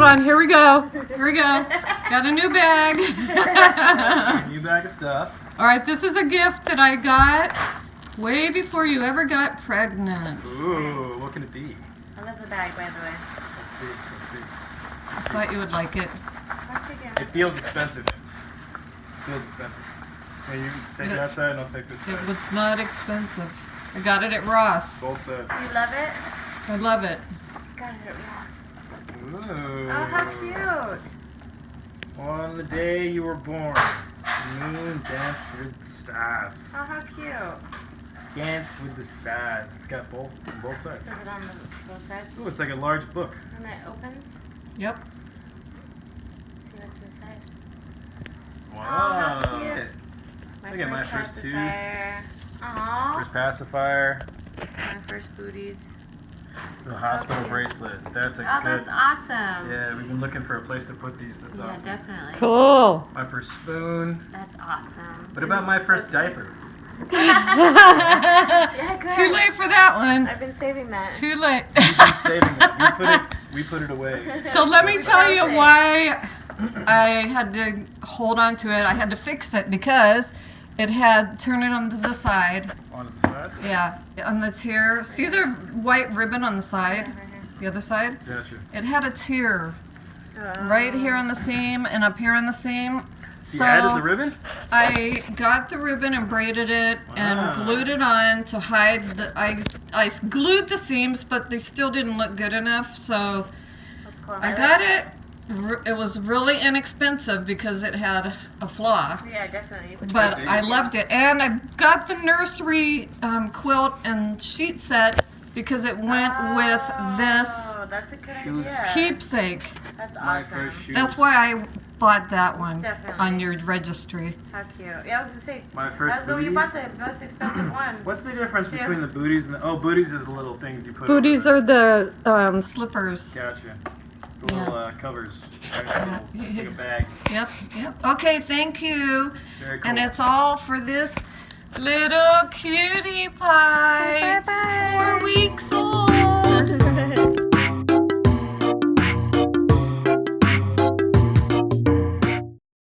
on, here we go. Here we go. Got a new bag. New bag of stuff. All right, this is a gift that I got way before you ever got pregnant. Ooh, what can it be? I love the bag, by the way. Let's see. Let's see. I thought you would like it. What'd you get? It feels expensive. Feels expensive. Hey, you take that side and I'll take this side. It was not expensive. I got it at Ross. Both sides. Do you love it? I love it. Got it at Ross. Ooh. Oh, how cute. On the day you were born, the moon danced with the stars. Oh, how cute. Dance with the stars. It's got both sides. Is it on both sides? Ooh, it's like a large book. And it opens? Yep. See what's inside. Wow. Oh, how cute. Look at my first two. Aww. First pacifier. My first booties. The hospital bracelet. That's a Oh, good. that's awesome. Yeah, we've been looking for a place to put these. That's Yeah, awesome. definitely. Cool. My first spoon. That's awesome. What about my first diaper? Yeah, good. Too late for that one. I've been saving that. Too late. We've been saving it. We put it away. So let me tell you why I had to hold on to it. I had to fix it because it had turn it onto the side. On the side? Yeah, on the tear. See the white ribbon on the side? The other side? Gotcha. It had a tear right here on the seam and up here on the seam. You added the ribbon? I got the ribbon and braided it and glued it on to hide the. I glued the seams, but they still didn't look good enough. So That's cool. I got it. It was really inexpensive because it had a flaw. Yeah, definitely. But I loved it. And I got the nursery quilt and sheet set because it went with this Oh, that's a good Shoes. idea. Keepsake. That's My awesome. first shoes. That's why I bought that one Definitely. on your registry. How cute. Yeah, I was gonna say. My first So you booties. bought the most expensive one. What's the difference between the booties and the... Oh, booties is the little things you put Booties over are the slippers. Gotcha. The little covers. Right? It's like a bag. Yep, yep. Okay, thank you. Very cool. And it's all for this little cutie pie.